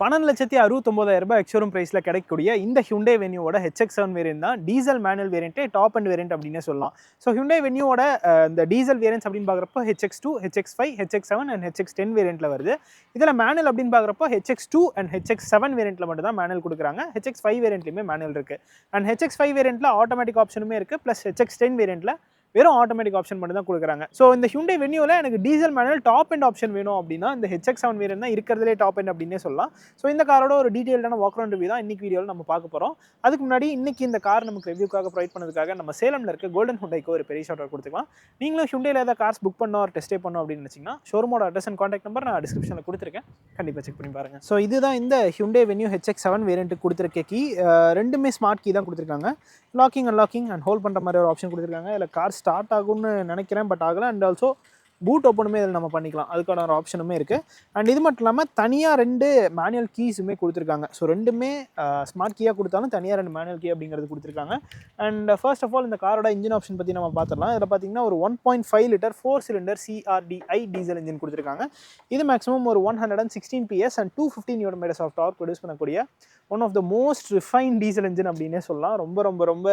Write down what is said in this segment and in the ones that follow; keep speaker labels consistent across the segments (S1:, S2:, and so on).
S1: 12,69,000 ex-showroom பிரைஸ்ல கிடைக்கக்கூடிய இந்த Hyundai Venueோட HX7 வேரியன்ட் தான் diesel manual variant top and variant அப்படினே சொல்லலாம். ஸோ Hyundai Venueோட இந்த டீசல் வேரியன்ட்ஸ் அப்படின்னு பார்க்குறப்போ HX2, HX5, HX7 and HX10 வேரியன்ட்ல வருது. இதில் மேனுவல் அப்படின்னு பார்க்குறப்போ HX2 அண்ட் HX7 வேரியன்ட்ல மட்டும் தான் மேனுவல் கொடுக்குறாங்க. HX5 வேரியன்ட்லையுமே மேனுவல் இருக்கு. அண்ட் HX5 வேரியன்ட்ல ஆட்டோமேட்டிக் ஆப்ஷனுமே இருக்கு. ப்ளஸ் HX10 வேரியன்ட்ல வெறும் ஆட்டோமேட்டிக் ஆப்ஷன் மட்டும் தான் கொடுக்குறாங்க. ஸோ இந்த Hyundai Venueல எனக்கு diesel manual top and option வேணும் அப்படின்னா இந்த HX7 வேரியன்ட் தான் இருக்கிறதுலே டாப் அண்ட் அப்படின்னே சொல்லலாம். ஸோ இந்த காரோட ஒரு டீடைல்டான வாக் அரவுண்ட் ரிவ்யூ தான் இன்னைக்கு வீடியோவில் நம்ம பார்க்க போகிறோம். அதுக்கு முன்னாடி இன்னைக்கு இந்த கார் நமக்கு ரிவ்யூக்காக ப்ரொவைட் பண்ணதுக்காக நம்ம சேலமில் இருக்க கோல்டன் ஹுண்டாய்க்கு ஒரு பெரிய ஷார்ட் கொடுத்துக்கலாம். நீங்களும் Hyundaiல ஏதாவது கார்ஸ் புக் பண்ணோம் ஒரு டெஸ்ட் பண்ணணும் அப்படின்னு நினச்சிங்கன்னா ஷோரூமோட அட்ரஸ் அண்ட் கான்டாக்ட் நம்பர் நான் டிஸ்கிரிப்ஷனில் கொடுத்துருக்கேன். கண்டிப்பாக செக் பண்ணி பாருங்க. ஸோ இதுதான் இந்த Hyundai Venue HX7 வேரியன்ட் கொடுத்துருக்க கீ. ரெண்டுமே ஸ்மார்ட் கீ தான் கொடுத்துருக்காங்க. லாக்கிங் அன்லாக்கிங் அண்ட் ஹோல்ட் பண்ணுற மாதிரி ஒரு ஆப்ஷன் கொடுத்துருக்காங்க. இல்லை கார் ஸ்டார்ட் ஆகும்னு நினைக்கிறேன், பட் ஆகலை. அண்ட் ஆல்சோ பூட் ஓப்பனுமே இதில் நம்ம பண்ணிக்கலாம், அதுக்கான ஒரு ஆப்ஷனுமே இருக்குது. அண்ட் இது மட்டும் இல்லாமல் தனியாக 2 மேனுவல் கீஸுமே கொடுத்துருக்காங்க. ஸோ ரெண்டுமே ஸ்மார்ட் கீயாக கொடுத்தாலும் தனியாக 2 மேனுவல் கீ அப்படிங்கிறது கொடுத்துருக்காங்க. அண்ட் ஃபர்ஸ்ட் ஆஃப் ஆல் இந்த காரோட இன்ஜின் ஆப்ஷன் பற்றி நம்ம பார்த்துடலாம். இதில் பார்த்தீங்கன்னா ஒரு 1.5 litre 4 cylinder CRDI diesel engine கொடுத்துருக்காங்க. இது மேக்ஸிமம் ஒரு 116 PS and 250 Nm of torque produce பண்ணக்கூடிய one of the most refine diesel engine அப்படின்னே சொல்லலாம். ரொம்ப ரொம்ப ரொம்ப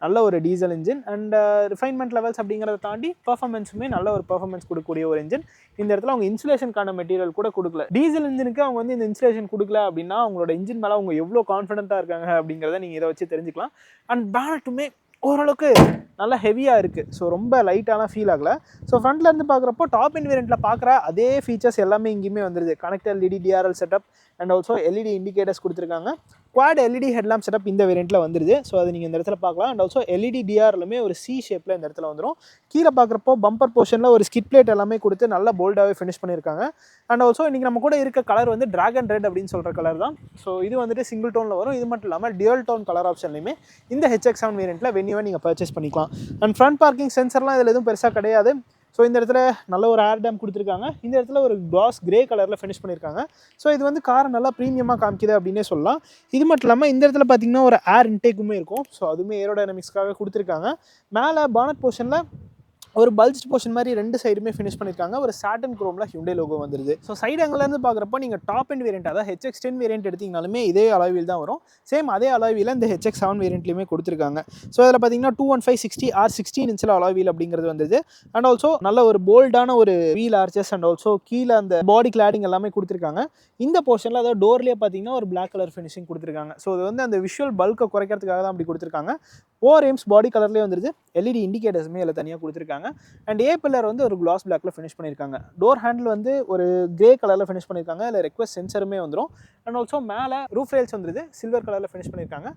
S1: நல்ல ஒரு diesel engine. And refinement levels அப்படிங்கிறத தாண்டி பர்ஃபார்மன்ஸுமே நல்ல ஒரு பர்ஃபார்மன்ஸ் கொடுக்கக்கூடிய ஒரு இன்ஜின். இந்த இடத்துல அவங்க இன்சுலேஷனுக்கான மெட்டீரியல் கூட கொடுக்கல. டீசல் இன்ஜினுக்கு அவங்க வந்து இந்த இன்சுலேஷன் கொடுக்கல அப்படின்னா அவங்களோட இன்ஜின் மேலே அவங்க எவ்வளோ கான்ஃபிடென்ட்டாக இருக்காங்க அப்படிங்கிறத நீங்கள் இதை வச்சு தெரிஞ்சுக்கலாம். அண்ட் பேனட்டுமே ஓரளவுக்கு நல்லா ஹெவியாக இருக்குது. ஸோ ரொம்ப லைட்டான ஃபீல் ஆகலை. ஸோ ஃப்ரண்ட்லேருந்து பார்க்குறப்போ டாப் இன் வேரியண்ட்டில் பார்க்குற அதே ஃபீச்சர்ஸ் எல்லாமே இங்கேயுமே வந்துடுது. Connector LED DRL setup and also LED indicators கொடுத்துருக்காங்க. குவாட் LED ஹெட்லாம்ப் செட்டப் இந்த வேரியண்ட்டில் வந்துடுது. ஸோ அது நீங்கள் இந்த இடத்துல பார்க்கலாம். அண்ட் ஆல்சோ LED DRLமே ஒரு C ஷேப்பில் இந்த இடத்துல வந்துடும். கீழே பார்க்குறப்போ பம்பர் போர்ஷனில் ஒரு ஸ்கிட் பிளேட் எல்லாமே கொடுத்து நல்லா போல்டாகவே ஃபினிஷ் பண்ணியிருக்காங்க. அண்ட் ஆல்சோ இன்றைக்கி நம்ம கூட இருக்க கலர் வந்து டிராகன் ரெட் அப்படின்னு சொல்கிற கலர் தான். ஸோ இது வந்துட்டு சிங்கிள் டோனில் வரும். இது மட்டும் இல்லாமல் டியூவல் டோன் கலர் ஆப்ஷன்லையுமே இந்த HX7 வேரியண்ட்டில் வென்யூவை நீங்கள் பர்ச்சேஸ் பண்ணிக்கலாம். அண்ட் ஃப்ரண்ட் பார்க்கிங் சென்சர்லாம் இதில் எதுவும் பெருசாக கிடையாது. ஸோ இந்த இடத்துல நல்ல ஒரு ஏர் டேம் கொடுத்துருக்காங்க. இந்த இடத்துல ஒரு கிளாஸ் கிரே கலரில் ஃபினிஷ் பண்ணியிருக்காங்க. ஸோ இது வந்து காரை நல்லா ப்ரீமியமாக காமிக்குது அப்படின்னே சொல்லலாம். இது மட்டும் இல்லாமல் இந்த இடத்துல பார்த்தீங்கன்னா ஒரு ஏர் இன்டேக்குமே இருக்கும். ஸோ அதுவுமே ஏரோடைனமிக்ஸ்க்காக கொடுத்துருக்காங்க. மேலே பானட் போர்ஷனில் ஒரு பல்ஜ் போர்ஷன் மாதிரி 2 சைடுமே ஃபினிஷ் பண்ணியிருக்காங்க. ஒரு சாட்டன் குரோமில் Hyundai லோகோ வந்துருது. ஸோ சைடு அங்கேருந்து பார்க்குறப்போ நீங்கள் டாப் அண்ட் வேரியன்ட் அதாவது HX10 வேரியன்ட் எடுத்திங்கனாலுமே இதே அலாய்வில் தான் வரும். சேம் அதே அலாய்வில் இந்த HX7 வேரியன்ட்லையுமே கொடுத்துருக்காங்க. ஸோ அதில் பார்த்தீங்கன்னா 215/60 R16 இன்ச்சில் அலாய்வில் அப்படிங்கிறது வந்தது. அண்ட் ஆல்சோ நல்ல ஒரு போல்டான ஒரு வீல் ஆர்ச்சஸ் அண்ட் ஆல்சோ கீழே அந்த பாடி கிளாடிங் எல்லாமே கொடுத்துருக்காங்க. இந்த போர்ஷனில் அதாவது டோர்லேயே பார்த்தீங்கன்னா ஒரு பிளாக் கலர் ஃபினிஷிங் கொடுத்துருக்காங்க. ஸோ அது வந்து அந்த விஷுவல் பல்கை குறைக்கிறதுக்காக தான் அப்படி கொடுத்துருக்காங்க. ஓவர் எய்ம்ஸ் பாடி கலர்லேயே வந்துருது. LED இண்டிகேட்டர்ஸுமே அதில் தனியாக கொடுத்துருக்காங்க. அண்ட் ஏ பில்லர் வந்து ஒரு கிளாஸ் பிளாக்ல ஃபினிஷ் பண்ணியிருக்காங்க. டோர் ஹேண்டில் வந்து ஒரு கிரே கலரில் ஃபினிஷ் பண்ணியிருக்காங்க. இல்லை ரெக்வஸ்ட் சென்சருமே வந்துடும். அண்ட் ஆல்சோ மேலே ரூஃப் ரேல்ஸ் வந்துருது சில்வர் கலரில் ஃபினிஷ் பண்ணியிருக்காங்க.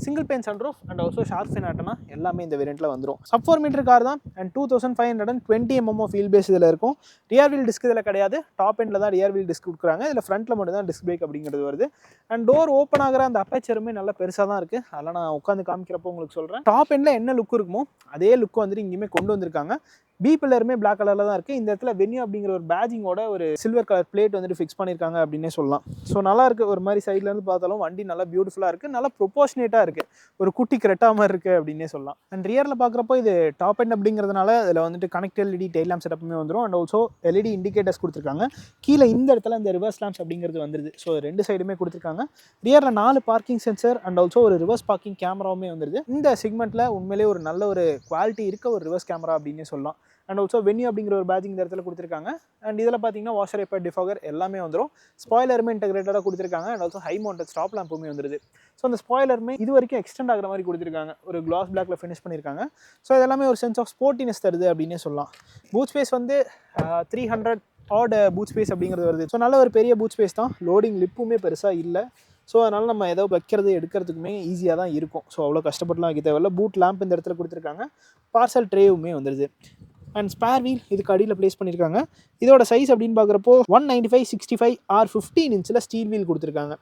S1: Single pane sunroof and also shark fin antenna எல்லாமே இந்த வேரியண்ட்டில் வந்துடும். சப் 4 மீட்டர் கார் தான். அண்ட் 2520 mm வீல் பேஸ் இதில் இருக்கும். ரியர் வீல் டிஸ்க் இதில் கிடையாது. டாப் எண்டில் தான் ரியர் வீல் டிஸ்க் கொடுக்குறாங்க. இதில் ஃப்ரண்ட்டில் மட்டும் தான் டிஸ்க் பிரேக் அப்படிங்கிறது வருது. அண்ட் டோர் ஓப்பன் ஆகிற அந்த அப்பேச்சருமே நல்லா பெருசாக தான் இருக்குது. அதெல்லாம் நான் உட்காந்து காமிக்கிறப்போ உங்களுக்கு சொல்கிறேன். டாப் எண்டில் என்ன லுக் இருக்குமோ அதே லுக் வந்துட்டு இங்கேயுமே கொண்டு வந்திருக்காங்க. பி பில்லருமே பிளாக் கலரில் தான் இருக்குது. இந்த இடத்துல வென்யூ அப்படிங்கிற ஒரு பேஜிங்கோட ஒரு சில்வர் கலர் பிளேட் வந்துட்டு ஃபிக்ஸ் பண்ணியிருக்காங்க அப்படின்னே சொல்லலாம். ஸோ நல்லா இருக்குது. ஒரு மாதிரி சைட்லேருந்து பார்த்தாலும் வண்டி நல்லா பியூட்டிஃபுல்லாக இருக்குது. நல்லா ப்ரொபோர்ஷனேட்டாக இருக்குது. ஒரு குட்டி கிரெட்டா மாதிரி இருக்குது அப்படின்னே சொல்லலாம். அண்ட் ரியரில் பார்க்குறப்போ இது டாப் எண்ட் அப்படிங்கிறதுனால இதில் வந்துட்டு கனெக்டர் LED டெயில் லேம்ப் செட்டப்புமே வந்துடும். அண்ட் ஆல்சோ LED இண்டிகேட்டர்ஸ் கொடுத்துருக்காங்க. கீழே இந்த இடத்துல இந்த ரிவர்ஸ் லேம்ப்ஸ் அப்படிங்கிறது வந்துருது. ஸோ 2 சைடுமே கொடுத்துருக்காங்க. ரியரில் 4 பார்க்கிங் சென்சர் அண்ட் ஆல்சோ ஒரு ரிவர்ஸ் பார்க்கிங் கேமராவுமே வந்துருது. இந்த செக்மெண்ட்டில் உண்மையிலேயே ஒரு நல்ல ஒரு குவாலிட்டி இருக்க ஒரு ரிவர்ஸ் கேமரா அப்படின்னே சொல்லலாம். அண்ட் ஆல்சோ வென்யூ அப்படிங்கிற ஒரு பேஜிங் இந்த இடத்துல கொடுத்துருக்காங்க. அண்ட் இதில் பார்த்தீங்கன்னா வாஷர் வைப்பர் டிஃபாகர் எல்லாமே வந்துடும். ஸ்பாய்லருமே இன்டெகிரேட்டடாக கொடுத்துருக்காங்க. And also high mounted stop லேம்புமே வந்துருது. ஸோ அந்த ஸ்பாய்லருமே இது வரைக்கும் எக்ஸ்டெண்ட் ஆகிற மாதிரி கொடுத்துருக்காங்க. ஒரு கிளாஸ் பிளாக்ல ஃபினிஷ் பண்ணியிருக்காங்க. ஸோ இதெல்லாமே ஒரு சென்ஸ் ஆஃப் ஸ்போர்ட்டினஸ் தருது அப்படின்னே சொல்லலாம். பூட் ஸ்பேஸ் வந்து 300 ஆட் பூட் ஸ்பேஸ் அப்படிங்கிறது வருது. ஸோ நல்ல ஒரு பெரிய பூட் ஸ்பேஸ் தான். லோடிங் லிப்புமே பெருசாக இல்லை. ஸோ அதனால் நம்ம ஏதோ வைக்கிறது எடுக்கிறதுக்குமே ஈஸியாக தான் இருக்கும். ஸோ அவ்வளோ கஷ்டப்பட்டுலாம் வைக்க தேவையில்ல. பூட் லேம்ப் இந்த இடத்துல கொடுத்துருக்காங்க. பார்சல் ட்ரேவுமே வந்துடுது. அண்ட் ஸ்பேர் வீல் இதுக்கு அடியில் ப்ளேஸ் பண்ணியிருக்காங்க. இதோட சைஸ் அப்படின்னு பார்க்குறப்போ 195/65 R15 இன்ச்சில் ஸ்டீல் வீல் கொடுத்துருக்காங்க.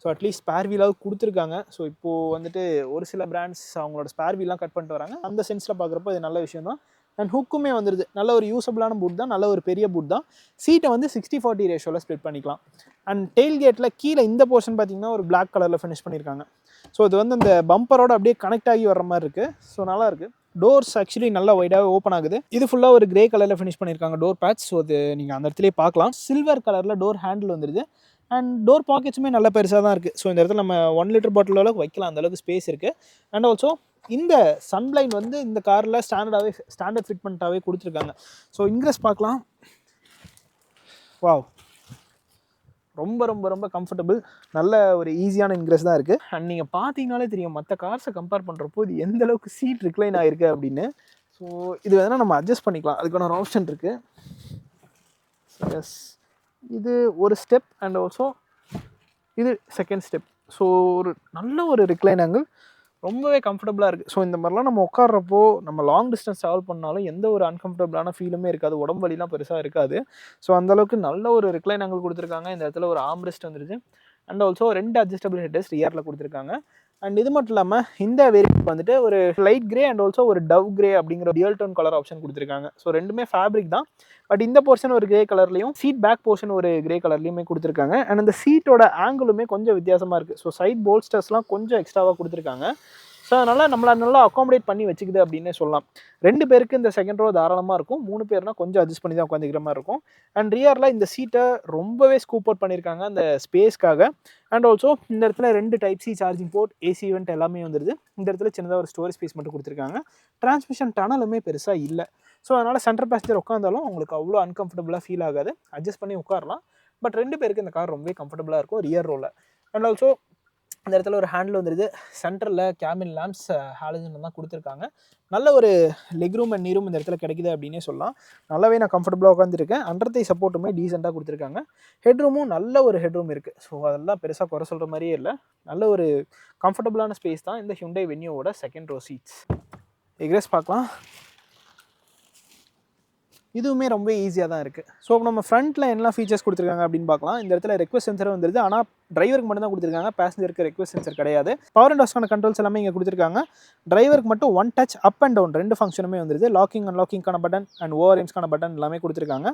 S1: ஸோ அட்லீஸ்ட் ஸ்பேர் வீலாவது கொடுத்துருக்காங்க. ஸோ இப்போது வந்துட்டு ஒரு சில பிராண்ட்ஸ் அவங்களோட ஸ்பேர் வீல்லாம் கட் பண்ணிட்டு வராங்க. அந்த சென்ஸில் பார்க்குறப்போ இது நல்ல விஷயம் தான். அண்ட் ஹுக்குமே வந்துடுது. நல்ல ஒரு யூஸபிளான பூட் தான். நல்ல ஒரு பெரிய பூட் தான். சீட்டை வந்து 60/40 ரேஷியோவில் ஸ்ப்ளிட் பண்ணிக்கலாம். அண்ட் டெயில் கேட்டில் கீழே இந்த போர்ஷன் பார்த்தீங்கன்னா ஒரு பிளாக் கலரில் ஃபினிஷ் பண்ணியிருக்காங்க. ஸோ இது வந்து அந்த பம்பரோட அப்படியே கனெக்ட் ஆகி வர மாதிரி இருக்குது. ஸோ நல்லாயிருக்கு. டோர்ஸ் ஆக்சுவலி நல்லா வைடாகவே ஓப்பன் ஆகுது. இது ஃபுல்லாக ஒரு கிரே கலரில் ஃபினிஷ் பண்ணியிருக்காங்க டோர் பேட்ச். ஸோ அது நீங்கள் அந்த இடத்துலேயே பார்க்கலாம். சில்வர் கலரில் டோர் ஹேண்டில் வந்துடுது. அண்ட் டோர் பாக்கெட்ஸுமே நல்ல பெருசாக தான் இருக்குது. ஸோ இந்த இடத்துல நம்ம 1 லிட்டர் பாட்டில் அளவுக்கு வைக்கலாம், அந்தளவுக்கு ஸ்பேஸ் இருக்குது. அண்ட் ஆல்சோ இந்த சன்லைன் வந்து இந்த காரில் ஸ்டாண்டர்ட் ஃபிட்மெண்ட்டாகவே கொடுத்துருக்காங்க. ஸோ இன்க்ரெஸ் பார்க்கலாம். வாவ், ரொம்ப ரொம்ப ரொம்ப கம்ஃபர்டபுள், நல்ல ஒரு ஈஸியான இன்க்ரெஸ் தான் இருக்குது. அண்ட் நீங்கள் பார்த்தீங்கனாலே தெரியும் மற்ற கார்ஸை கம்பேர் பண்ணுறப்போ இது எந்த அளவுக்கு சீட் ரிக்ளைன் ஆகிருக்கு அப்படின்னு. ஸோ இது வேணால் நம்ம அட்ஜஸ்ட் பண்ணிக்கலாம், அதுக்கான ஒரு ஆப்ஷன் இருக்குது. எஸ், இது ஒரு ஸ்டெப் அண்ட் ஆல்சோ இது செகண்ட் ஸ்டெப். ஸோ ஒரு நல்ல ஒரு ரிக்ளைன் ஆங்கிள், ரொம்பவே கம்ஃபர்டபுளாக இருக்குது. ஸோ இந்த மாதிரிலாம் நம்ம உட்கார்றப்போ நம்ம லாங் டிஸ்டன்ஸ் ட்ராவல் பண்ணாலும் எந்த ஒரு அன்கம்ஃபர்டபுளான ஃபீலுமே இருக்காது, உடம்பு வலிலாம் பெருசாக இருக்காது. ஸோ அந்தளவுக்கு நல்ல ஒரு ரிக்ளைன் ஆங்கிள் கொடுத்துருக்காங்க. இந்த இடத்துல ஒரு ஆம்ரெஸ்ட் வந்துருச்சு அண்ட் ஆல்சோ 2 அட்ஜஸ்டபிள் ஹெட்ரெஸ்ட் ரியரில் கொடுத்துருக்காங்க. அண்ட் இது மட்டும் இல்லாமல் இந்த வேரியன்ட் வந்துட்டு ஒரு லைட் கிரே அண்ட் ஆல்சோ ஒரு டவ் கிரே அப்படிங்கிற டியூல் டோன் கலர் ஆப்ஷன் கொடுத்துருக்காங்க. ஸோ ரெண்டுமே ஃபேப்ரிக் தான், பட் இந்த போர்ஷன் ஒரு கிரே கலர்லையும் சீட் பேக் போர்ஷன் ஒரு கிரே கலர்லையுமே கொடுத்துருக்காங்க. அண்ட் அந்த சீட்டோட ஆங்கிளுமே கொஞ்சம் வித்தியாசமாக இருக்குது. ஸோ சைட் போல்ஸ்டர்ஸ்லாம் கொஞ்சம் எக்ஸ்ட்ராவாக கொடுத்துருக்காங்க. ஸோ அதனால் நம்மளை நல்லா அக்காமடேட் பண்ணி வச்சுக்குது அப்படின்னே சொல்லலாம். 2 பேருக்கு இந்த செகண்ட் ரோ தாராளமாக இருக்கும், 3 பேர்னா கொஞ்சம் அட்ஜஸ்ட் பண்ணி தான் உட்காந்துக்கிற மாதிரி இருக்கும். அண்ட் ரியரில் இந்த சீட்டை ரொம்பவே ஸ்கூப் அவுட் பண்ணியிருக்காங்க அந்த ஸ்பேஸ்க்காக. அண்ட் ஆல்சோ இந்த இடத்துல 2 type C charging port, AC event எல்லாமே வந்துடுது. இந்த இடத்துல சின்னதாக ஒரு ஸ்டோரேஜ் ஸ்பேஸ் மட்டும் கொடுத்துருக்காங்க. டிரான்ஸ்மிஷன் டனலுமே பெருசாக இல்லை. ஸோ அதனால் சென்டர் பேசஞ்சர் உட்காந்தாலும் உங்களுக்கு அவ்வளோ அன்கம்ஃபர்டபுளாக ஃபீல் ஆகாது, அட்ஜஸ்ட் பண்ணி உட்காரலாம். பட் 2 பேருக்கு இந்த கார் ரொம்பவே கம்ஃபர்டபுளாக இருக்கும் ரியர் ரோவில். அண்ட் ஆல்சோ இந்த இடத்துல ஒரு ஹேண்டில் வந்துடுது. சென்டரில் கேபின் லேம்ப்ஸ் ஹாலஜன் தான் கொடுத்துருக்காங்க. நல்ல ஒரு லெக் ரூம் அண்ட் நீ ரூம் இந்த இடத்துல கிடைக்குது அப்படின்னே சொல்லலாம். நல்லாவே நான் கம்ஃபர்டபுளாக உட்காந்துருக்கேன். அண்டர் தை சப்போர்ட்டுமே டீசெண்டாக கொடுத்துருக்காங்க. ஹெட்ரூமும் நல்ல ஒரு ஹெட்ரூம் இருக்குது. ஸோ அதெல்லாம் பெருசாக குறை சொல்கிற மாதிரியே இல்லை, நல்ல ஒரு கம்ஃபர்டபுளான ஸ்பேஸ் தான் இந்த ஹியூண்டை வென்யூவோட செகண்ட் ரோ சீட்ஸ். எக்ரெஸ் பார்க்கலாம். இதுவுமே ரொம்ப ஈஸியாக தான் இருக்குது. ஸோ நம்ம ஃப்ரண்ட்டில் என்ன ஃபீச்சர்ஸ் கொடுத்துருக்காங்க அப்படின்னு பார்க்கலாம். இந்த இடத்துல ரெக்வஸ்ட் சென்சர் வந்துருது, ஆனால் டிரைவருக்கு மட்டும் தான் கொடுத்துருக்காங்க, பேசஞ்சருக்கு ரெக்வஸ்ட் சென்சர் கிடையாது. பவர் அண்ட் டாஸ்க்கான கண்ட்ரோல்ஸ் எல்லாமே இங்கே கொடுத்துருக்காங்க. டிரைவருக்கு மட்டும் 1 டச் அப் அண்ட் டவுன் 2 ஃபங்க்ஷனுமே வந்துருது. லாக்கிங் அண்ட் லாக்கிங்கான பட்டன் அண்ட் ஓஆர்எம்ஸ்க்கான பட்டன் எல்லாமே கொடுத்துருக்காங்க.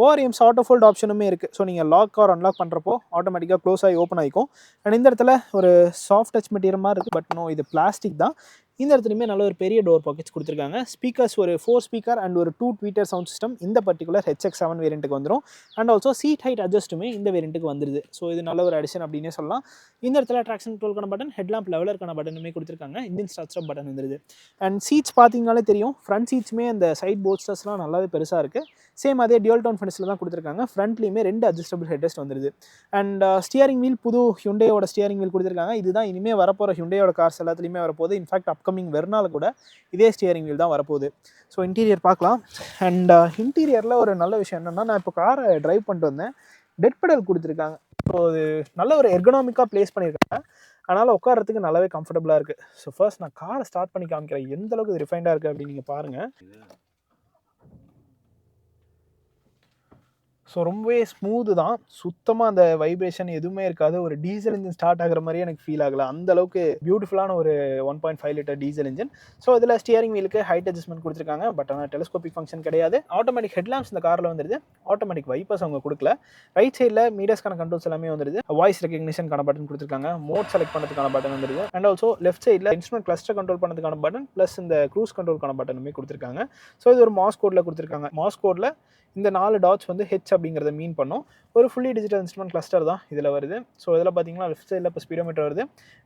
S1: ஓஆர்எம்ஸ் ஆட்டோ ஃபோல்ட் ஆப்ஷனுமே இருக்குது. ஸோ நீங்கள் லாக் ஆர் அன்லாக் பண்ணுறப்போ ஆட்டோமேட்டிக்காக க்ளோஸ் ஆகி ஓப்பன் ஆகிக்கும். அண்ட் இந்த இடத்துல ஒரு சாஃப்ட் டச் மெட்டீரியல் மாதிரி இருக்குது, பட் நோ, இது பிளாஸ்டிக் தான். இந்த இடத்துலையுமே நல்ல ஒரு பெரிய டோர் பாக்கெட்ஸ் கொடுத்துருக்காங்க. ஸ்பீக்கர்ஸ் ஒரு 4 ஸ்பீக்கர் அண்ட் ஒரு 2 ட்வீட்டர் சவுண்ட் சிஸ்டம் இந்த பர்டிகுலர் HX7 வேரியண்ட்டுக்கு வந்துடும். அண்ட் ஆல்சோ சீட் ஹைட் அட்ஜஸ்ட்டுமே இந்த வேரியண்ட்டுக்கு வந்துடுது. ஸோ இது நல்ல ஒரு அடிஷன் அப்படின்னே சொல்லலாம். இந்த இடத்துல ட்ராக்ஷன் கண்ட்ரோல்க்கான பட்டன், ஹெட்லாம்ப் லெவலருக்கான பட்டனுமே கொடுத்துருக்காங்க. இன்ஜின் ஸ்டார்ட் ஸ்டாப் பட்டன் வந்துடுது. அண்ட் சீட்ஸ் பார்த்தீங்கனாலே தெரியும், ஃப்ரண்ட் சீட்ஸுமே அந்த சைட் போல்ஸ்டர்ஸ்லாம் நல்லாவே பெருசாக இருக்குது. சேம் அதே டியூல் டோன் ஃபினிஷில் தான் கொடுத்துருக்காங்க. ஃப்ரண்ட்லேயுமே 2 அட்ஜஸ்டபிள் ஹெட்ரெஸ்ட் வந்துடுது. அண்ட் ஸ்டியரிங் வீல் புது ஹியூண்டையோட ஸ்டியரிங் வீல் கொடுத்துருக்காங்க. இதுதான் இனிமேல் வரப்போகிற ஹியூண்டையோட கார்ஸ் எல்லாத்துலேயுமே வரப்போகுது. இன்ஃபேக்ட் அப்கமிங் வெர்னால கூட இதே ஸ்டியரிங் வீல் தான் வரப்போகுது. ஸோ இன்டீரியர் பார்க்கலாம். அண்ட் இன்டீரியரில் ஒரு நல்ல விஷயம் என்னென்னா, நான் இப்போ காரை ட்ரைவ் பண்ணிட்டு வந்தேன், டெட் பெடல் கொடுத்துருக்காங்க. ஸோ அது நல்ல ஒரு எர்கனாமிக்காக ப்ளேஸ் பண்ணியிருக்காங்க. அதனால் உட்காரத்துக்கு நல்லாவே கம்ஃபர்டபுளாக இருக்குது. ஸோ ஃபர்ஸ்ட் நான் காரை ஸ்டார்ட் பண்ணி காமிக்கிறேன், எந்த அளவுக்கு இது ரிஃபைண்டாக இருக்குது அப்படின்னு நீங்கள் பாருங்கள். ஸோ ரொம்பவே ஸ்மூத்து தான், சுத்தமாக அந்த வைப்ரேஷன் எதுவுமே இருக்காது. ஒரு டீசல் இன்ஜின் ஸ்டார்ட் ஆகிற மாதிரியே எனக்கு ஃபீல் ஆகலை. அந்தளவுக்கு பியூட்டிஃபுல்லான ஒரு 1.5 லிட்டர் டீசல் இன்ஜின். ஸோ இதில் ஸ்டியரிங் வீலுக்கு ஹைட் அட்ஜஸ்ட்மெண்ட் கொடுத்துருக்காங்க, பட் ஆனால் டெலிஸ்கோபிக் ஃபங்க்ஷன் கிடையாது. ஆட்டோமேட்டிக் ஹெட்லாம்ப்ஸ் இந்த காரில் வந்துடுது. ஆட்டோமேட்டிக் வைப்பர்ஸ் அவங்க கொடுக்கல. ரைட் சைடில் மீடியாஸ்க்கான கண்ட்ரோல்ஸ் எல்லாமே வந்துடுது. வாய்ஸ் ரெகக்னிஷனுக்கான பட்டன் கொடுத்துருக்காங்க. மோட் செலக்ட் பண்ணுறதுக்கான பட்டன் வந்துடுது. அண்ட் ஆல்சோ லெஃப்ட் சைடில் இன்ஸ்ட்ருமெண்ட் கிளஸ்டர் கண்ட்ரோல் பண்ணுறதுக்கான பட்டன் ப்ளஸ் இந்த க்ரூஸ் கண்ட்ரோலுக்கான பட்டனுமே கொடுத்துருக்காங்க. ஸோ இது ஒரு மாஸ் கோடில் கொடுத்துருக்காங்க. மாஸ் கோடில் இந்த 4 டாட்ஸ் வந்து ஹெச் அப்படிங்கிறத மீன் பண்ணும். ஒரு ஃபுல்லி டிஜிட்டல் இன்ஸ்ட்ருமெண்ட் கிளஸ்டர் தான் இதில் வருது. ஸோ இதில் பார்த்தீங்கன்னா லெஃப்ட் சைடில் இப்போ ஸ்பீடோமீட்டர் வருது,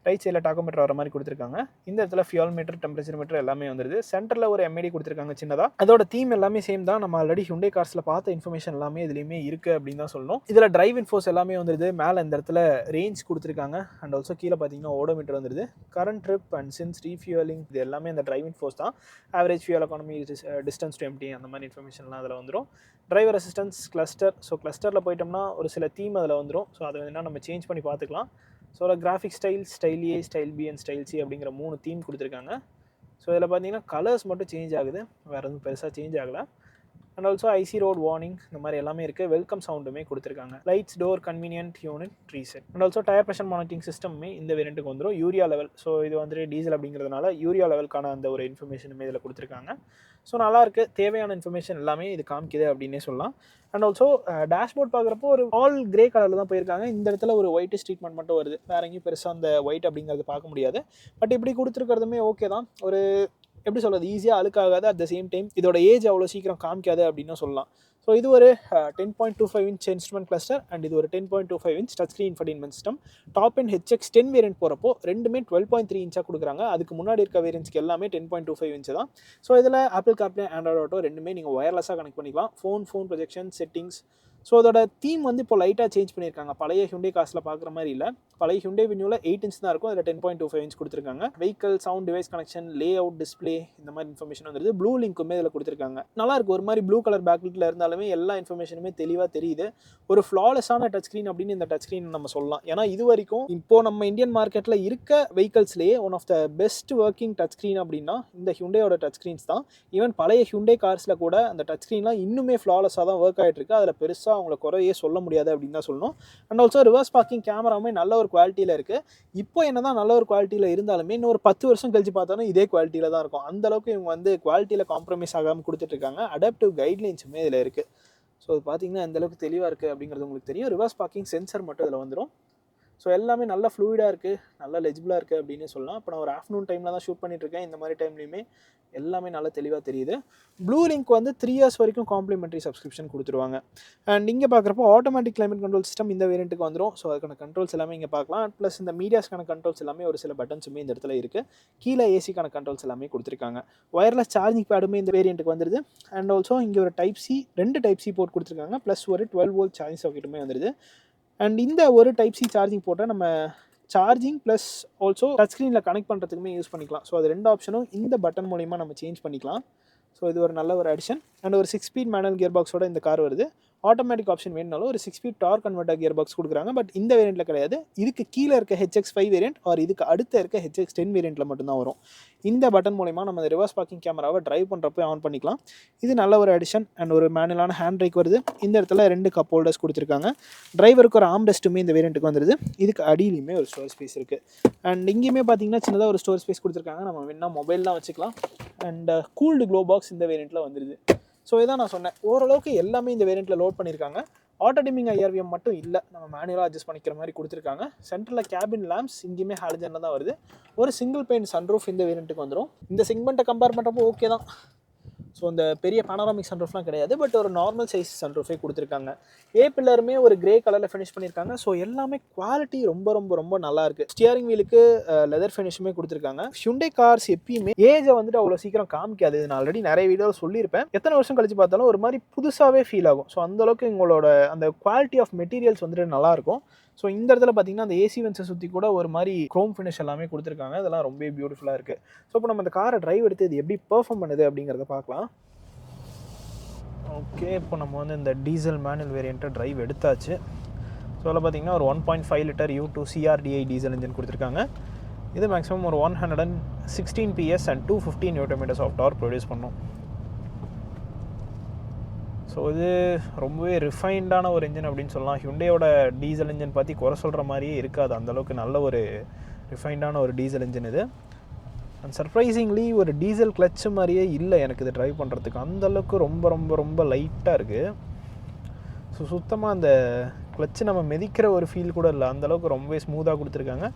S1: ரைட் சைடில் டாக்கோமீட்டர் வர மாதிரி கொடுத்துருக்காங்க. இந்த இடத்துல ஃபியூல் மீட்டர், டெம்பரேச்சர் மீட்டர் எல்லாமே வந்துருது. சென்டரில் ஒரு எம்ஐடி கொடுத்துருக்காங்க சின்னதாக. அதோட தீம் எல்லாமே சேம் தான். நம்ம ஆல்ரெடி ஹியூண்டை கார்ஸில் பார்த்த இன்ஃபர்மேஷன் எல்லாமே இதுலேயுமே இருக்குது அப்படின்னு தான் சொல்லணும். இதில் டிரைவ் இன்ஃபோஸ் எல்லாமே வந்துருது. மேலே இந்த இடத்துல ரேஞ்ச் கொடுத்துருக்காங்க. அண்ட் ஆல்சோ கீழே பார்த்தீங்கன்னா ஓடோமீட்டர் வந்துருது. Current trip and since refuelling இது எல்லாமே அந்த டிரைவ் இன்ஃபோஸ் தான். Average fuel economy, distance to empty, அந்த மாதிரி இன்ஃபர்மேஷன்லாம் அதில் வந்துடும். Driver assistance, cluster. ஸோ கிளஸ்டரில் போயிட்டோம்னா ஒரு சில தீம் அதில் வந்துடும். ஸோ அதை வேணால் நம்ம சேஞ்ச் பண்ணி பார்த்துக்கலாம். ஸோ அதில் graphic style, style A, style B and style C அப்படிங்கிற 3 தீம் கொடுத்துருக்காங்க. ஸோ இதில் பார்த்தீங்கன்னா கலர்ஸ் மட்டும் சேஞ்ச் ஆகுது, வேறு எதுவும் பெருசாக சேஞ்ச் ஆகலை. And also icy road warning இந்த மாதிரி எல்லாமே இருக்குது. வெல்கம் சவுண்டுமே கொடுத்துருக்காங்க. Lights, door, convenient unit, reset. And also tyre pressure monitoring சிஸ்டமே இந்த வேரியண்ட்டுக்கு வந்துடும். யூரியா லெவல், ஸோ இது வந்துட்டு டீசல் அப்படிங்கிறதுனால யூரியா லெவலுக்கான அந்த ஒரு இன்ஃபர்மேஷனுமே இதில் கொடுத்துருக்காங்க. ஸோ நல்லாயிருக்கு, தேவையான இன்ஃபர்மேஷன் எல்லாமே இது காமிக்குது அப்படின்னே சொல்லலாம். அண்ட் ஆல்சோ டேஷ்போர்ட் பார்க்குறப்போ ஒரு ஆல் கிரே கலரில் தான் போயிருக்காங்க. இந்த இடத்துல ஒரு ஒயிட் ட்ரீட்மெண்ட் மட்டும் வருது, வேறு எங்கேயும் பெருசாக அந்த ஒயிட் அப்படிங்கிறது பார்க்க முடியாது. பட் இப்படி கொடுத்துருக்கிறதுமே ஓகே தான். ஒரு எப்படி சொல்கிறது, ஈஸியாக அழுக்காகாது, அட் த சேம் டைம் இதோட ஏஜ் அவ்வளோ சீக்கிரம் காமிக்காது அப்படின்னு சொல்லலாம். ஸோ இது ஒரு 10.25 இன்ச் இன்ஸ்ட்ருமெண்ட் கிளஸ்டர் அண்ட் இது ஒரு 10.25 inch touch screen infotainment system. Top and HX10 variant போகிறப்போ ரெண்டுமே 12.3 இன்ச்சாக கொடுக்குறாங்க. அதுக்கு முன்னாடி இருக்க வேரியன்ட்ஸ்க்கு எல்லாமே 10.25 இன்ச் தான். ஸோ இதில் ஆப்பிள் கார்ப்ளே, ஆண்ட்ராய்டு ஆட்டோ ரெண்டுமே நீங்கள் ஒயர்லெஸ்ஸாக கனெக்ட் பண்ணிக்கலாம். Phone projection, settings. ஸோ அதோட தீம் வந்து இப்போ லைட்டாக சேஞ்ச் பண்ணியிருக்காங்க. பழைய ஹியூண்டே காசில் பார்க்குற மாதிரி இல்லை. பழைய ஹியூண்டே வென்யூவில் 8 இன்ச் தான் இருக்கும், அதில் 10.25 இன்ச் கொடுத்துருக்காங்க. Vehicle, sound, device connection, lay out, display இந்த மாதிரி இன்ஃபர்மேஷன் வந்துருது. ப்ளூ லிங்க்குமே இதில் கொடுத்துருக்காங்க. நல்லா இருக்கும், ஒரு மாதிரி ப்ளூ கலர் பேக்லிட்டில் இருந்தாலுமே எல்லா இன்ஃபர்மேஷனுமே தெளிவாக தெரியுது. ஒரு ஃப்ளாலெஸ்ஸான டச் ஸ்க்ரீன் அப்படின்னு இந்த டச் ஸ்க்ரீன் நம்ம சொல்லலாம். ஏன்னா இது வரைக்கும் இப்போ நம்ம இந்தியன் மார்க்கெட்டில் இருக்க வெஹிக்கல்ஸ்லேயே one of the best working touch screen அப்படின்னா இந்த ஹியூண்டேயோட டச் ஸ்க்ரீன்ஸ் தான். ஈவன் பழைய ஹியூண்டே கார்ஸில் கூட அந்த டச் ஸ்க்ரீன்லாம் இன்னுமே ஃப்ளாலெஸ்ஸாக தான் ஒர்க் ஆகிட்டு இருக்கு. அதில் பெருசாக அவங்களை குறையே சொல்ல முடியாது அப்படின்னு தான் சொல்லணும். அண்ட் ஆல்சோ ரிவர்ஸ் பார்க்கிங் கேமராவுமே நல்ல ஒரு குவாலிட்டியில் இருக்குது. இப்போ என்ன தான் நல்ல ஒரு குவாலிட்டியில் இருந்தாலுமே இன்னும் ஒரு 10 வருஷம் கழிச்சு பார்த்தாலும் இதே குவாலிட்டியில் தான் இருக்கும். அந்தளவுக்கு இவங்க வந்து குவாலிட்டியில் காம்ப்ரமைஸ் ஆகாமல் கொடுத்துட்ருக்காங்க. அடாப்டிவ் கைட்லைன்ஸுமே இதில் இருக்குது. ஸோ அது பார்த்தீங்கன்னா எந்தளவுக்கு தெளிவாக இருக்குது அப்படிங்கிறது உங்களுக்கு தெரியும். ரிவர்ஸ் பார்க்கிங் சென்சர் மட்டும் இதில் வந்துடும். ஸோ எல்லாமே நல்லா ஃப்ளூயிடாக இருக்குது, நல்லா லெஜிபிளாக இருக்குது அப்படின்னு சொல்லலாம். இப்போ நான் ஒரு ஆஃப்டர்நூன் டைமில் தான் ஷூட் பண்ணிட்டுருக்கேன். இந்த மாதிரி டைம்லையுமே எல்லாமே நல்லா தெளிவாக தெரியுது. ப்ளூ லிங்க் வந்து 3 இயர்ஸ் வரைக்கும் காம்ப்ளிமெண்ட்ரி சப்ஸ்கிரிப்ஷன் கொடுத்துருவாங்க. அண்ட் இங்கே பார்க்குறப்போ ஆட்டோமேட்டிக் கிளைமேட் கண்ட்ரோல் சிஸ்டம் இந்த வேரியண்ட்டுக்கு வந்துடும். ஸோ அதுக்கான கண்ட்ரோல்ஸ் எல்லாமே இங்கே பார்க்கலாம். ப்ளஸ் இந்த மீடியாஸ்க்கான கண்ட்ரோல்ஸ் எல்லாமே ஒரு சில பட்டன்ஸுமே இந்த இடத்துல இருக்குது. கீழே ஏசிக்கான கண்ட்ரோல்ஸ் எல்லாமே கொடுத்துருக்காங்க. ஒயர்லெஸ் சார்ஜிங் பேடுமே இந்த வேரியண்ட்டுக்கு வந்துடுது. அண்ட் ஆல்சோ இங்கே ஒரு Type-C 2 Type-C போர்ட் கொடுத்துருக்காங்க. ப்ளஸ் ஒரு 12 வோல்ட் சார்ஜிங் சாக்கெட்டுமே வந்துடுது. அண்ட் இந்த ஒரு Type-C சார்ஜிங் போட்டால் நம்ம சார்ஜிங் ப்ளஸ் ஆல்சோ டச் ஸ்க்ரீனில் கனெக்ட் பண்ணுறதுக்குமே யூஸ் பண்ணிக்கலாம். ஸோ அது 2 ஆப்ஷனும் இந்த பட்டன் மூலிமா நம்ம சேஞ்ச் பண்ணிக்கலாம். ஸோ இது ஒரு நல்ல ஒரு அடிஷன். அண்ட் ஒரு 6 ஸ்பீட் மேனுவல் கியர் பாக்ஸோட இந்த கார் வருது. ஆட்டோமேட்டிக் ஆப்ஷன் வேணுனாலும் ஒரு 6 speed torque converter gear box கொடுக்குறாங்க. பட் இந்த வேரியண்ட்டில் கிடையாது. இதுக்கு கீழே இருக்க HX5 வேரியண்ட் ஆர் இதுக்கு அடுத்த இருக்க HX10 வேரியண்ட்டில் மட்டும்தான் வரும். இந்த பட்டன் மூலிமா நம்ம ரிவர்ஸ் பார்க்கிங் கேமராவை ட்ரைவ் பண்ணுறப்போ ஆன் பண்ணிக்கலாம். இது நல்ல ஒரு அடிஷன். அண்ட் ஒரு மேனுவலான ஹேண்ட் பிரேக் வருது. இந்த இடத்துல 2 கப் ஹோல்டர்ஸ் கொடுத்துருக்காங்க. டிரைவருக்கு ஒரு ஆர்ம் ரெஸ்ட்டுமே இந்த வேரியண்ட்டுக்கு வந்துடுது. இதுக்கு அடியிலையுமே ஒரு ஸ்டோர் ஸ்பேஸ் இருக்குது. அண்ட் இங்கேயுமே பார்த்தீங்கன்னா சின்னதாக ஒரு ஸ்டோர் ஸ்பேஸ் கொடுத்துருக்காங்க. நம்ம வேணா மொபைல்லாம் வச்சுக்கலாம். அண்ட் கூல்டு க்ளோ பாக்ஸ் இந்த வேரியண்ட்டில் வந்துடுது. ஸோ இதான் நான் சொன்னேன், ஓரளவுக்கு எல்லாமே இந்த வேரியண்ட்டில் லோட் பண்ணியிருக்காங்க. ஆட்டோ டிமிங் IRVM மட்டும் இல்லை, நம்ம மேனுவலாக அட்ஜஸ்ட் பண்ணிக்கிற மாதிரி கொடுத்துருக்காங்க. சென்டரில் கேபின் லேம்ப்ஸ் இங்கேயுமே ஹாலஜனில் தான் வருது. ஒரு சிங்கிள் பெயின் சன்ரூஃப் இந்த வேரியண்ட்டுக்கு வந்துடும். இந்த செக்மெண்ட்டை கம்பேர் பண்ணுறப்போ ஓகே தான். ஸோ இந்த பெரிய பனாராமிக் சன்ரூஃப்லாம் கிடையாது, பட் ஒரு நார்மல் சைஸ் சன்ரூஃபே கொடுத்துருக்காங்க. பில்லருமே ஒரு கிரே கலரில் ஃபினிஷ் பண்ணியிருக்காங்க. ஸோ எல்லாமே குவாலிட்டி ரொம்ப ரொம்ப ரொம்ப நல்லாயிருக்கு. ஸ்டியரிங் வீலுக்கு லெதர் ஃபினிஷுமே கொடுத்துருக்காங்க. ஹியூண்டே கார்ஸ் எப்பயுமே ஏஜை வந்துட்டு அவ்வளோ சீக்கிரம் காமிக்காது. நான் ஆல்ரெடி நிறைய வீடியோவில் சொல்லியிருப்பேன். எத்தனை வருஷம் கழிச்சு பார்த்தாலும் ஒரு மாதிரி புதுசாகவே ஃபீல் ஆகும். ஸோ அந்தளவுக்கு உங்களோட அந்த குவாலிட்டி ஆஃப் மெட்டீரியல்ஸ் வந்துட்டு நல்லாயிருக்கும். ஸோ இந்த இடத்துல பார்த்தீங்கன்னா அந்த ஏசி வென்ஸை சுற்றி கூட ஒரு மாதிரி க்ரோம் ஃபினிஷ் எல்லாமே கொடுத்துருக்காங்க. அதெல்லாம் ரொம்ப பியூட்டிஃபுல்லாக இருக்குது. ஸோ இப்போ நம்ம இந்த காரை டிரைவ் எடுத்து இது எப்படி பெர்ஃபார்ம் பண்ணுது அப்படிங்கிறத பார்க்கலாம். ஓகே, இப்போ நம்ம வந்து இந்த டீசல் மேனுவல் வேரியண்ட்டை டிரைவ் எடுத்தாச்சு. ஸோ அதில் பார்த்தீங்கன்னா ஒரு 1.5 litre U2 CRDI diesel engine கொடுத்துருக்காங்க. இது மேக்ஸிமம் ஒரு 116 PS and 250 Nm of torque produce பண்ணும். ஸோ இது ரொம்பவே ரிஃபைண்டான ஒரு இன்ஜின் அப்படின்னு சொல்லலாம். ஹியூண்டேயோட டீசல் இன்ஜின் பற்றி குறை சொல்கிற மாதிரியே இருக்காது. அந்தளவுக்கு நல்ல ஒரு ரிஃபைண்டான ஒரு டீசல் இன்ஜின் இது. அண்ட் சர்ப்ரைசிங்லி ஒரு டீசல் கிளச்சு மாதிரியே இல்லை எனக்கு இது ட்ரைவ் பண்ணுறதுக்கு. அந்தளவுக்கு ரொம்ப ரொம்ப ரொம்ப லைட்டாக இருக்குது. ஸோ சுத்தமாக அந்த கிளச்சு நம்ம மிதிக்கிற ஒரு ஃபீல் கூட இல்லை. அந்தளவுக்கு ரொம்பவே ஸ்மூத்தாக கொடுத்துருக்காங்க.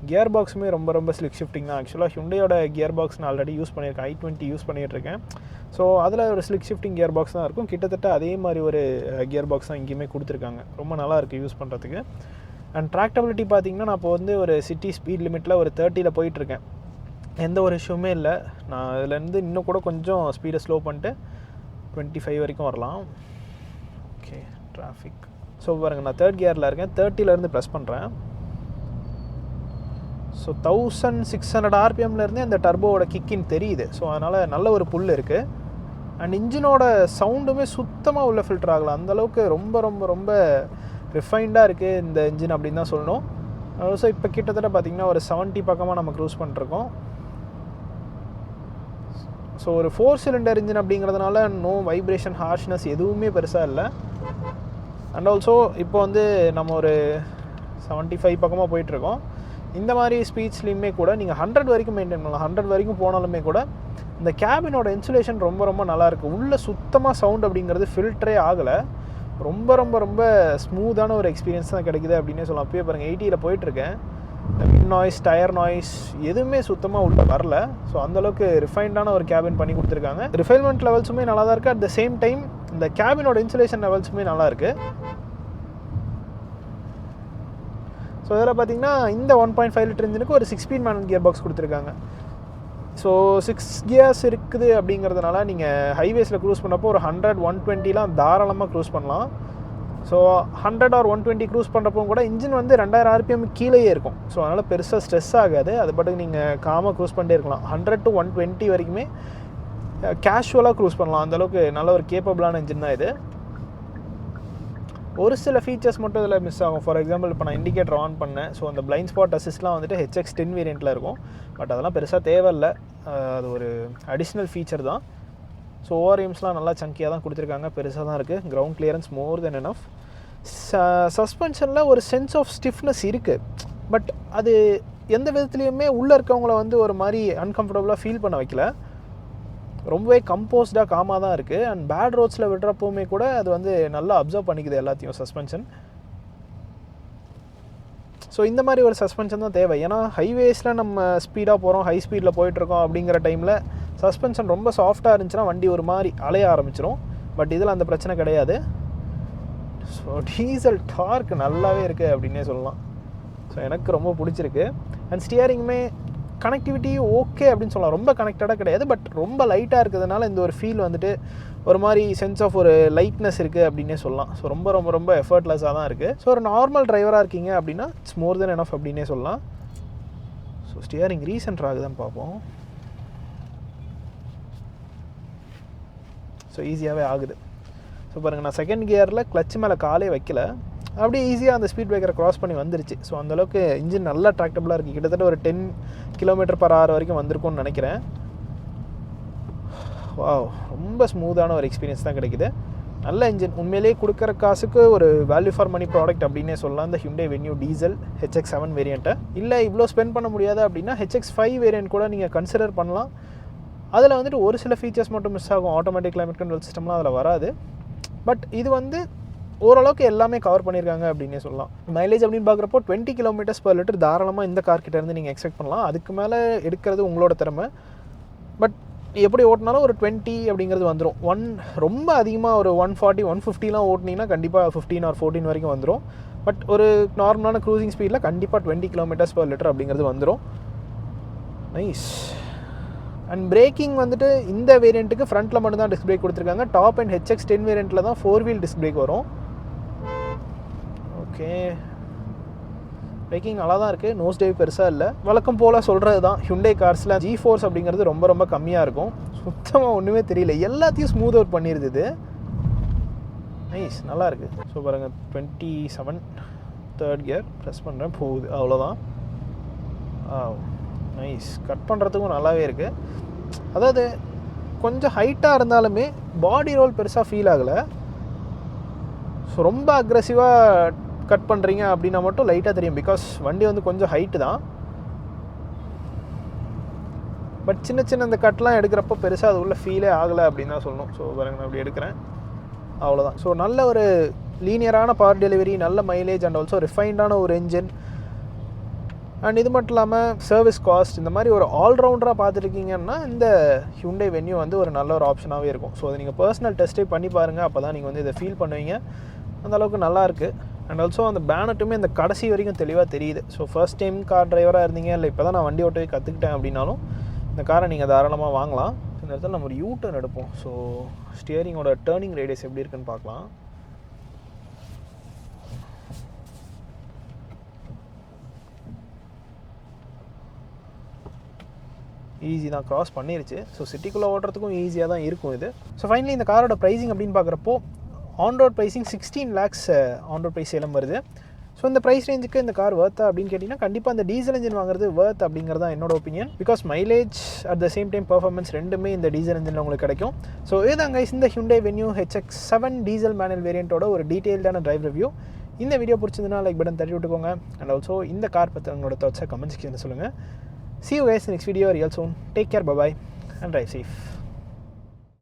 S1: கியர் பாக்ஸுமே ரொம்ப ரொம்ப ஸ்லிக் ஷிஃப்டிங் தான். ஆக்சுவலாக ஹியூண்டேயோட கியர் பாக்ஸ் நான் ஆல்ரெடி யூஸ் பண்ணியிருக்கேன், i20 யூஸ் பண்ணிகிட்ருக்கேன். ஸோ அதில் ஒரு ஸ்லிக் ஷிஃப்டிங் கியர் பாக்ஸ் தான் இருக்கும். கிட்டத்தட்ட அதே மாதிரி ஒரு கியர் பாக்ஸ் தான் இங்கேயுமே கொடுத்துருக்காங்க. ரொம்ப நல்லா இருக்குது யூஸ் பண்ணுறதுக்கு. அண்ட் ட்ராக்டபிலிட்டி பார்த்திங்கன்னா நான் இப்போ வந்து ஒரு சிட்டி ஸ்பீட் லிமிட்டில் ஒரு 30 போயிட்டுருக்கேன். எந்த ஒரு இஷ்யூமே இல்லை. நான் இதுலேருந்து இன்னும் கூட கொஞ்சம் ஸ்பீடை ஸ்லோ பண்ணிட்டு 25 வரைக்கும் வரலாம். Okay, traffic. ஸோ பாருங்கள், நான் 3rd கியரில் இருக்கேன். 30லேருந்து ப்ரெஸ் பண்ணுறேன். ஸோ 1600 RPMலேருந்தே அந்த டர்போவோட கிக்கின் தெரியுது. ஸோ அதனால் நல்ல ஒரு புல் இருக்குது. அண்ட் இன்ஜினோட சவுண்டுமே சுத்தமாக உள்ள ஃபில்டர் ஆகலாம். அந்தளவுக்கு ரொம்ப ரொம்ப ரொம்ப ரிஃபைண்டாக இருக்குது இந்த இன்ஜின் அப்படின்னு தான் சொல்லணும். ஸோ இப்போ கிட்டத்தட்ட பார்த்திங்கன்னா ஒரு 70 பக்கமாக நம்ம க்ரூஸ் பண்ணிருக்கோம். ஸோ ஒரு 4 சிலிண்டர் இன்ஜின் அப்படிங்கிறதுனால நோ வைப்ரேஷன், ஹார்ஷ்னஸ் எதுவுமே பெருசாக இல்லை. அண்ட் ஆல்சோ இப்போ வந்து நம்ம ஒரு 75 பக்கமாக போயிட்டுருக்கோம். இந்த மாதிரி ஸ்பீட்ஸ்லையுமே கூட நீங்கள் 100 வரைக்கும் மெயின்டைன் பண்ணலாம். 100 வரைக்கும் போனாலுமே கூட இந்த கேபினோட இன்சுலேஷன் ரொம்ப ரொம்ப நல்லாயிருக்கு. உள்ளே சுத்தமாக சவுண்ட் அப்படிங்கிறது ஃபில்டரே ஆகலை. ரொம்ப ரொம்ப ரொம்ப ஸ்மூத்தான ஒரு எக்ஸ்பீரியன்ஸ் தான் கிடைக்குது அப்படின்னே சொல்லலாம். அப்பயே பாருங்கள் 80ல் போயிட்டுருக்கேன். இந்த விண்ட் நாய்ஸ், டயர் நாய்ஸ் எதுவுமே சுத்தமாக உள்ள வரல. ஸோ அந்தளவுக்கு ரிஃபைண்டான ஒரு கேபின் பண்ணி கொடுத்துருக்காங்க. ரிஃபைன்மெண்ட் லெவல்ஸுமே நல்லா தான் இருக்குது. அட் த சேம் டைம் இந்த கேபினோட இன்சுலேஷன் லெவல்ஸுமே நல்லா இருக்குது. ஸோ இதில் பார்த்தீங்கன்னா இந்த 1.5 லிட்டர் இன்ஜினுக்கு ஒரு 6 ஸ்பீட் மேனுவல் கியர் பாக்ஸ் கொடுத்துருக்காங்க. ஸோ 6 கியர்ஸ் இருக்குது அப்படிங்கிறதுனால நீங்கள் ஹைவேஸில் க்ரூஸ் பண்ணப்போ ஒரு 100, 120லாம் தாராளமாக க்ரூஸ் பண்ணலாம். ஸோ 100 or 120 க்ரூஸ் பண்ணுறப்போ கூட இன்ஜின் வந்து 2000 RPM கீழேயே இருக்கும். ஸோ அதனால் பெருசாக ஸ்ட்ரெஸ் ஆகாது. அது பாட்டுக்கு நீங்கள் காமாக க்ரூஸ் பண்ணிட்டே இருக்கலாம். 100 to 120 வரைக்குமே கேஷுவலாக க்ரூஸ் பண்ணலாம். அந்தளவுக்கு நல்ல ஒரு கேப்பபிளான இன்ஜின் தான் இது. ஒரு சில ஃபீச்சர்ஸ் மட்டும் இதில் மிஸ் ஆகும். ஃபார் எக்ஸாம்பிள் இப்போ நான் இண்டிகேட்டர் ஆன் பண்ணேன். ஸோ அந்த பிளைண்ட் ஸ்பாட் அசிஸ்ட்லாம் வந்துட்டு HX10 வேரியண்ட்டில் இருக்கும். பட் அதெல்லாம் பெருசாக தேவையில்லை. அது ஒரு அடிஷ்னல் ஃபீச்சர் தான். ஸோ ஓஆர்எம்ஸ்லாம் நல்லா சங்கியாக தான் கொடுத்துருக்காங்க. பெருசாக தான் இருக்குது. கிரவுண்ட் கிளியரன்ஸ் மோர் தென் எனஃப். சஸ்பென்ஷனில் ஒரு சென்ஸ் ஆஃப் ஸ்டிஃப்னஸ் இருக்குது. பட் அது எந்த விதத்துலேயுமே உள்ளே இருக்கவங்கள வந்து ஒரு மாதிரி அன்கம்ஃபர்டபுளாக ஃபீல் பண்ண வைக்கல. ரொம்பவே கம்போஸ்டாக காமாக தான் இருக்குது. அண்ட் பேட் ரோட்ஸில் விடுறப்போவுமே கூட அது வந்து நல்லா அப்சர்வ் பண்ணிக்குது எல்லாத்தையும் சஸ்பென்ஷன். ஸோ இந்த மாதிரி ஒரு சஸ்பென்ஷன் தான் தேவை. ஏன்னா ஹைவேஸில் நம்ம ஸ்பீடாக போகிறோம், ஹை ஸ்பீடில் போயிட்டுருக்கோம் அப்படிங்கிற டைமில் சஸ்பென்ஷன் ரொம்ப சாஃப்டாக இருந்துச்சுன்னா வண்டி ஒரு மாதிரி அலைய ஆரம்பிச்சிடும். பட் இதில் அந்த பிரச்சனை கிடையாது. ஸோ டீசல் டார்க் நல்லாவே இருக்குது அப்படின்னே சொல்லலாம். ஸோ எனக்கு ரொம்ப பிடிச்சிருக்கு. அண்ட் ஸ்டியரிங்குமே கனெக்டிவிட்டி ஓகே அப்படின்னு சொல்லலாம். ரொம்ப கனெக்டடாக கிடையாது, பட் ரொம்ப லைட்டாக இருக்கிறதுனால இந்த ஒரு ஃபீல் வந்துட்டு ஒரு மாதிரி சென்ஸ் ஆஃப் ஒரு லைட்னஸ் இருக்குது அப்படின்னே சொல்லலாம். ஸோ ரொம்ப ரொம்ப ரொம்ப எஃபர்ட்லெஸ்ஸாக தான் இருக்குது. ஸோ ஒரு நார்மல் டிரைவராக இருக்கீங்க அப்படின்னா இட்ஸ் மோர் தென் எனஃப் அப்படின்னே சொல்லலாம். ஸோ ஸ்டியரிங் ரீசென்ட் ஆகுதான்னு பார்ப்போம். ஸோ ஈஸியாகவே ஆகுது. ஸோ பாருங்கள், நான் செகண்ட் கியரில் கிளச் மேலே காலே வைக்கல, அப்படியே ஈஸியாக அந்த ஸ்பீட் பிரேக்கரை க்ராஸ் பண்ணி வந்துருச்சு. ஸோ அந்தளவுக்கு இன்ஜின் நல்லா ட்ராக்டபுளாக இருக்குது. கிட்டத்தட்ட ஒரு 10 km/h வரைக்கும் வந்திருக்கும்னு நினைக்கிறேன். வாவ், ரொம்ப ஸ்மூத்தான ஒரு எக்ஸ்பீரியன்ஸ் தான் கிடைக்குது. நல்ல இன்ஜின். உண்மையிலேயே கொடுக்குற காசுக்கு ஒரு வேல்யூ ஃபார் மணி ப்ராடக்ட் அப்படின்னே சொல்லலாம் இந்த ஹியூண்டை வென்யூ டீசல் HX7 வேரியண்ட்டை. இல்லை இவ்வளோ ஸ்பெண்ட் பண்ண முடியாது அப்படின்னா HX5 வேரியண்ட் கூட நீங்கள் கன்சிடர் பண்ணலாம். அதில் வந்துட்டு ஒரு சில ஃபீச்சர்ஸ் மட்டும் மிஸ் ஆகும். ஆட்டோமேட்டிக் கிளைமேட் கண்ட்ரோல் சிஸ்டம்லாம் அதில் வராது. பட் இது வந்து ஓரளவுக்கு எல்லாமே கவர் பண்ணியிருக்காங்க அப்படின்னே சொல்லலாம். மைலேஜ் அப்படின்னு பார்க்குறப்போ 20 km/L தாராளமாக இந்த கார்கிட்ட இருந்து நீங்கள் எக்ஸ்பெக்ட் பண்ணலாம். அதுக்கு மேலே எடுக்கிறது உங்களோட திறமை. பட் எப்படி ஓட்டினாலும் ஒரு 20 அப்படிங்கிறது வந்துடும். ரொம்ப அதிகமாக ஒரு 140, 150லாம் ஓட்டினீங்கன்னா கண்டிப்பாக 15 or 14 வரைக்கும் வந்துடும். பட் ஒரு நார்மலான க்ரூசிங் ஸ்பீடில் கண்டிப்பாக 20 km/L அப்படிங்கிறது வந்துடும். நைஸ். அண்ட் பிரேக்கிங் வந்துட்டு இந்த வேரியண்ட்டுக்கு ஃப்ரண்ட்டில் மட்டும் தான் டிஸ்க் பிரேக் கொடுத்துருக்காங்க. டாப் அண்ட் HX10 வேரியண்ட்டில் தான் 4-wheel டிஸ்க் பிரேக் வரும். ஓகே, பிரேக்கிங் நல்லா தான் இருக்குது. நோஸ் டைவ் பெருசாக இல்லை. வழக்கம் போல் சொல்கிறது தான், ஹியூண்டை கார்ஸில் G-ஃபோர்ஸ் அப்படிங்கிறது ரொம்ப ரொம்ப கம்மியாக இருக்கும். சுத்தமாக ஒன்றுமே தெரியல, எல்லாத்தையும் ஸ்மூத் அவுட் பண்ணிடுது இது. நைஸ், நல்லா இருக்குது. ஸோ பாருங்கள், 27 தேர்ட் கியர் ப்ரெஸ் பண்ணுறேன், போகுது, அவ்வளோதான். நைஸ். கட் பண்ணுறதுக்கும் நல்லாவே இருக்குது. அதாவது கொஞ்சம் ஹைட்டாக இருந்தாலுமே பாடி ரோல் பெருசாக ஃபீல் ஆகலை. ஸோ ரொம்ப அக்ரெசிவாக கட் பண்ணுறீங்க அப்படின்னா மட்டும் லைட்டாக தெரியும். பிகாஸ் வண்டி வந்து கொஞ்சம் ஹைட்டு தான். பட் சின்ன சின்ன இந்த கட்லாம் எடுக்கிறப்போ பெருசாக அது உள்ள ஃபீலே ஆகலை அப்படின்னு தான் சொல்லணும். ஸோ பாருங்க, நான் அப்படி எடுக்கிறேன், அவ்வளோதான். ஸோ நல்ல ஒரு லீனியரான பவர் டெலிவரி, நல்ல மைலேஜ் அண்ட் ஆல்சோ ரிஃபைண்டான ஒரு என்ஜின். அண்ட் இது மட்டும் இல்லாமல் சர்வீஸ் காஸ்ட், இந்த மாதிரி ஒரு ஆல்ரவுண்டராக பார்த்துருக்கீங்கன்னா இந்த ஹியூண்டை வென்யூ வந்து ஒரு நல்ல ஒரு ஆப்ஷனாகவே இருக்கும். ஸோ அதை நீங்கள் பர்சனல் டெஸ்ட்டே பண்ணி பாருங்கள். அப்போ தான் நீங்கள் வந்து இதை ஃபீல் பண்ணுவீங்க. அந்தளவுக்கு நல்லாயிருக்கு. அண்ட் ஆல்சோ அந்த பேனட்டுமே இந்த கடைசி வரைக்கும் தெளிவாக தெரியுது. ஸோ ஃபர்ஸ்ட் டைம் கார் டிரைவராக இருந்தீங்க, இல்லை இப்போ தான் நான் வண்டி ஓட்டவே கற்றுக்கிட்டேன் அப்படின்னாலும் இந்த காரை நீங்கள் தாராளமாக வாங்கலாம். இந்த இடத்துல நம்ம ஒரு யூ-டர்ன் எடுப்போம். ஸோ ஸ்டியரிங்கோட டேர்னிங் ரேடியஸ் எப்படி இருக்குன்னு பார்க்கலாம். ஈஸி தான், க்ராஸ் பண்ணிருச்சு. ஸோ சிட்டிக்குள்ளே ஓட்டுறதுக்கும் ஈஸியாக தான் இருக்கும் இது. ஸோ ஃபைனலி இந்த காரோட ப்ரைஸிங் அப்படின்னு பார்க்குறப்போ on road pricing 16 lakhs on road price எல்லாம் வருது. ஸோ இந்த ப்ரைஸ் ரேஞ்சுக்கு இந்த கார் வர்த்தா அப்படின்னு கேட்டிங்கன்னா கண்டிப்பாக இந்த டீசல் இன்ஜின் வாங்குறது வர்த் அப்படிங்கிறது தான் என்னோட opinion. Because mileage at the same time performance ரெண்டுமே இந்த டீசல் இன்ஜினில் உங்களுக்கு கிடைக்கும். ஸோ இதுதான் கைஸ் இந்த ஹியூண்டை வென்யூ HX7 டீசல் மேனுவல் வேரியண்ட்டோட ஒரு டீட்டெயில்டான டிரைவ் ரிவ்யூ. இந்த வீடியோ பிடிச்சிருந்ததுன்னா லைக் பட்டன் தட்டி விட்டுக்கோங்க. அண்ட் ஆல்சோ இந்த கார் பற்றி உங்களோட தாட்ஸை கமெண்ட் செக்ஷனில் சொல்லுங்கள். See you guys in the next video real soon. Take care, bye bye and drive safe.